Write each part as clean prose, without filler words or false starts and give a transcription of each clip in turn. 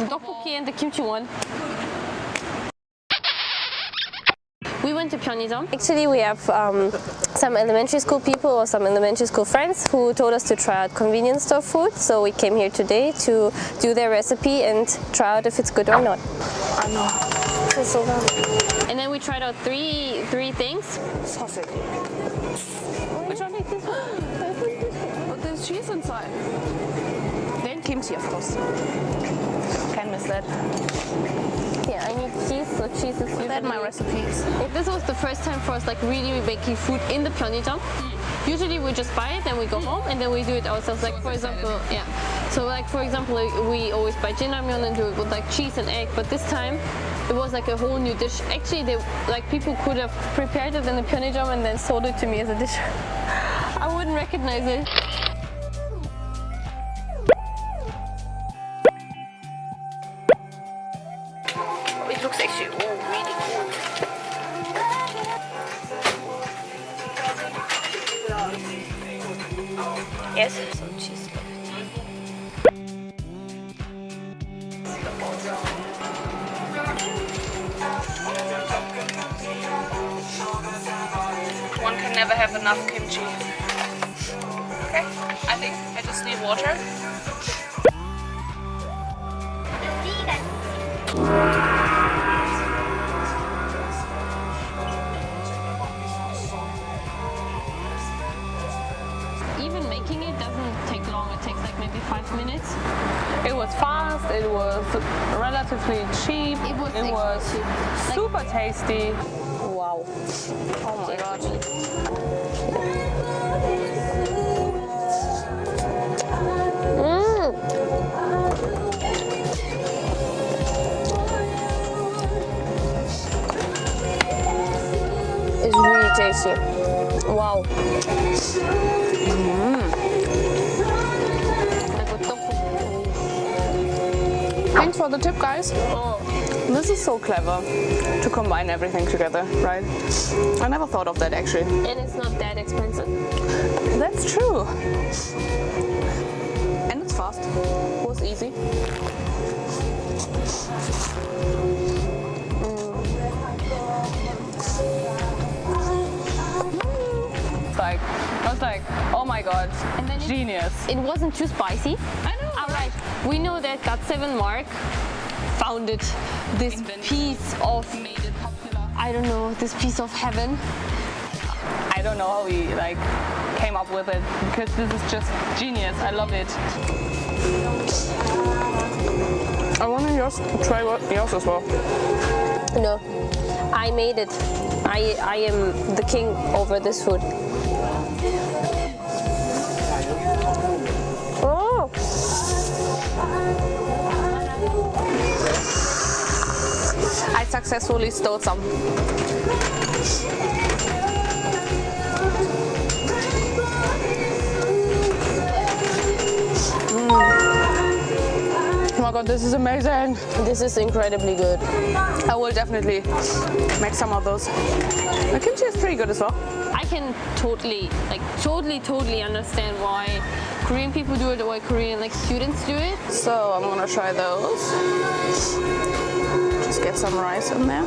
tteokbokki and the kimchi one. We went to 편의점. Actually, we have some elementary school people or some elementary school friends who told us to try out convenience store food. So we came here today to do their recipe and try out if it's good or not. And then we tried out three things. Sausage. Which one is this one? But there's cheese inside. Then kimchi, of course. Can't miss that. Yeah, I need cheese, so cheese is usually... That's my recipes. If this was the first time for us, like really making food in the 편의점, usually we just buy it and we go home and then we do it ourselves. Like for example, yeah. So like for example, we always buy jinramyeon and do it with like cheese and egg. But this time, it was like a whole new dish. Actually, people could have prepared it in the 편의점 and then sold it to me as a dish. I wouldn't recognize it. It looks actually really cool. Yes, some cheese. One can never have enough kimchi. Okay, I think I just need water. Even making it doesn't take long. It takes like maybe 5 minutes. It was fast, it was relatively cheap, It was cheap. super tasty. Wow. Oh my god. It's really tasty. Wow. Thanks for the tip, guys. This is so clever to combine everything together, right? I never thought of that actually. And it's not that expensive. That's true. And it's fast. It was easy. I was like, oh my god, And then genius. It wasn't too spicy. I know. Alright, we know that GOT7 Mark founded this piece of, I don't know, this piece of heaven. I don't know how he came up with it because this is just genius. I love it. I want to try yours as well. No, I made it. I am the king over this food. Oh! I successfully stole some. Oh my god, this is amazing. This is incredibly good. I will definitely make some of those. The kimchi is pretty good as well. I can totally understand why Korean people do it or why Korean students do it. So I'm gonna try those. Just get some rice in there.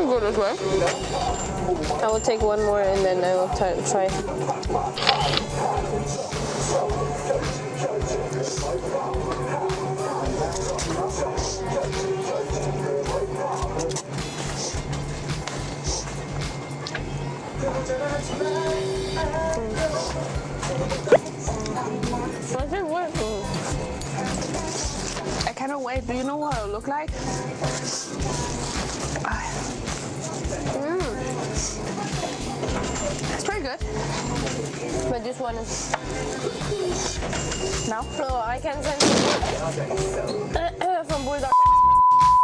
Good as well. I will take one more and then I will try. I cannot wait. Do you know what it'll look like? It's pretty good. But this one is... No? No, I can send from Bulldog.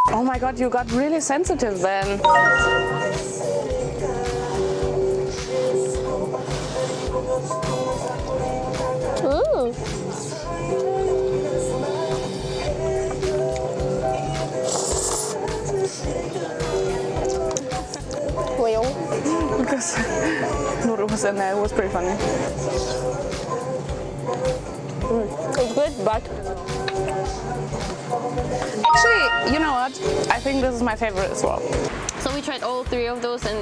Oh my god, you got really sensitive then. Ooh. noodles. Noodles in there. It was pretty funny. It's good, but Actually, you know what? I think this is my favorite as well. so we tried all three of those, and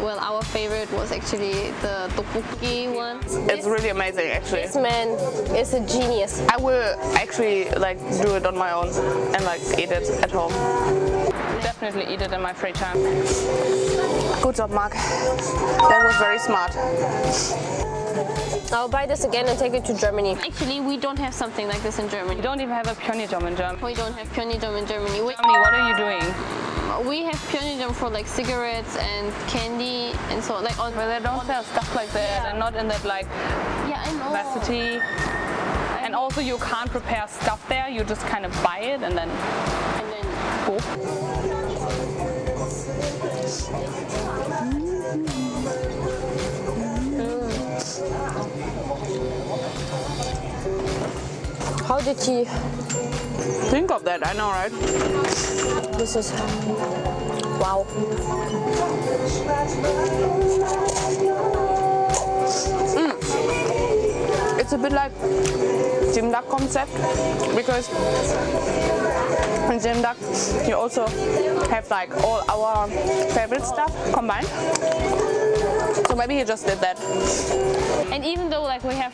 well, our favorite was actually the tteokbokki one. It's really amazing, actually. This man is a genius. I will actually like do it on my own and like eat it at home. Definitely eat it in my free time. Good job, Mark. That was very smart. I'll buy this again and take it to Germany. Actually, we don't have something like this in Germany. We don't even have a 편의점 in Germany. We don't have 편의점 in Germany. What are you doing? We have 편의점 for like cigarettes and candy and so like on. But they don't sell stuff like that, Yeah. and not in that like Yeah, I know. capacity. And also, you can't prepare stuff there. You just kind of buy it and then go. How did he? Think of that. I know, right? This is wow. It's a bit like Jim Duck concept because in Jim Duck you also have like all our favorite stuff combined. So maybe he just did that. And even though like we have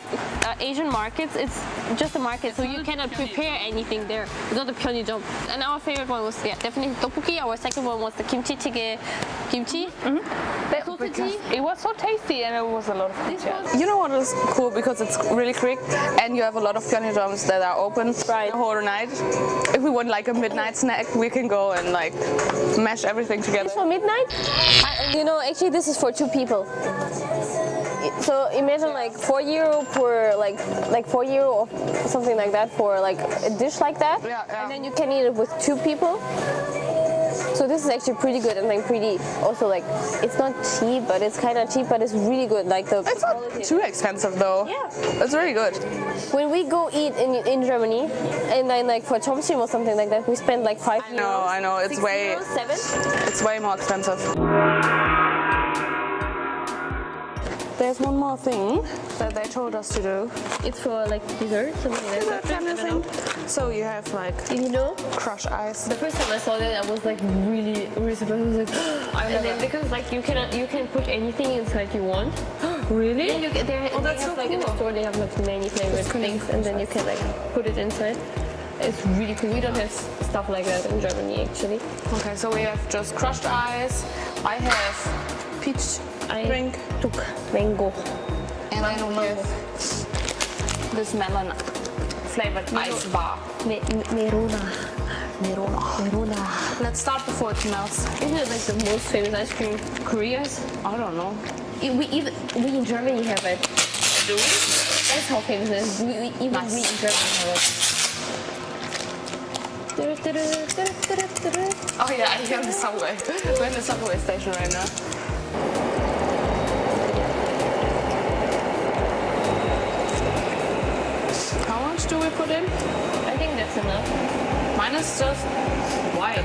Asian markets, it's just a market, so you cannot prepare anything there. It's not a 편의점. And our favorite one was definitely tteokbokki. Our second one was the kimchi찌개, kimchi. Because it was so tasty and it was a lot of This fun. was- You know what is cool because it's really quick and you have a lot of 편의joms that are open Right. the whole night. If we want like a midnight snack, we can go and like mash everything together. for midnight. You know, actually, this is for two people. So imagine like €4 per like €4 or something like that for like a dish like that, Yeah, yeah. and then you can eat it with two people. So this is actually pretty good and like pretty also like it's not cheap, but it's kind of cheap, but it's really good. Like the It's not too expensive though. Yeah. It's really good. when we go eat in Germany, and then like for 점심 or something like that, we spend like €5. I know. It's 6 way, euros, 7. it's way more expensive. There's one more thing that they told us to do. It's for like dessert, something like that. I don't know. So you have like You know? crushed ice. The first time I saw that, I was like really surprised. I was like, and then because like you can put anything inside you want. Really? And you can, they that's have so like in the cool. store they have like many flavored things, and then you can like put it inside. It's really cool. We don't have stuff like that in Germany actually. Okay, so we have just crushed ice. I have peach drink. Took mango. And I don't have this melon flavored ice bar. Merona. Let's start before it melts. Isn't it like the most famous ice cream in Korea? I don't know. We in Germany have it. Do we? That's how famous it is. We in Germany have it. Oh yeah, I hear the subway. We're in the subway station right now. How much do we put in? I think that's enough. Mine is just white.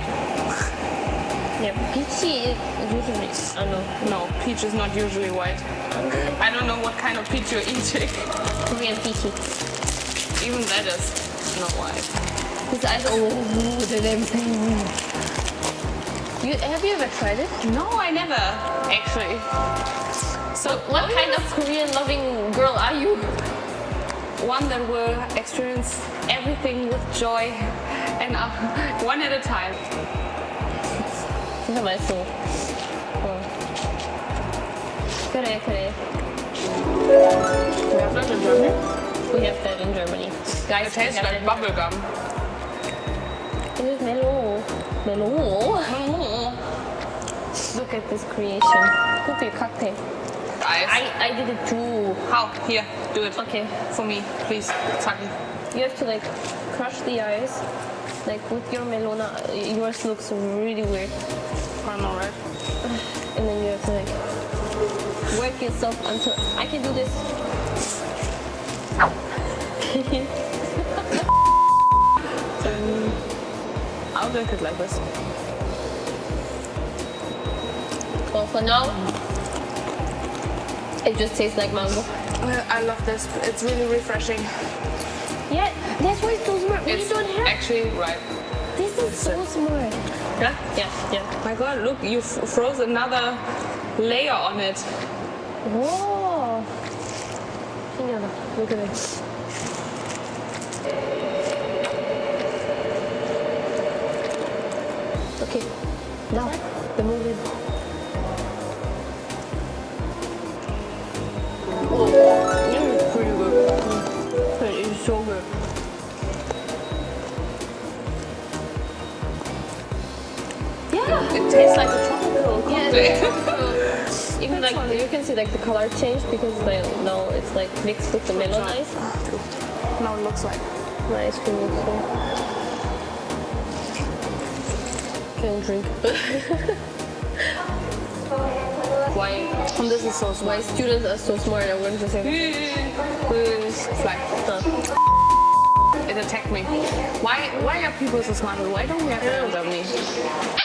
Yeah, peachy is usually, I don't know, No, peach is not usually white. I don't know what kind of peach you're eating. Korean peachy. Even that is not white. His eyes always blue and everything. Have you ever tried it? No, I never, actually. So What kind of Korean loving girl are you? one that will experience everything with joy and one at a time. 진짜 맛있어. 그래. We have that in Germany. We have that in Germany. Guys, It tastes we have like that. bubblegum. It is melon. Look at this creation. Could be a cocktail. Ice. I did it too. How? Here, do it. Okay. For me, please. Saki. You have to like crush the ice, like with your melona. Yours looks really weird, I know, right? and then you have to like work yourself until I can do this. I'll drink it like this. Well, for now, It just tastes like mango. I love this. It's really refreshing. Yeah, that's why it's so smart. We It's don't have. actually right. This is so smart. Yeah? Yeah. My God, look, you froze another layer on it. Whoa. 신기하다. Look at it. Okay. Now, the movie. It's pretty good. It's so good. Yeah. It tastes like a tropical Yeah. cocktail. Even like you can see like the color change because now it's like mixed with the melon ice. Now it looks like. Nice cream also. Can drink. Why? And this is so smart. Why students are so smart? I'm going to say. Fly. It attacked me. Why are people so smart? Why don't we have that in Germany?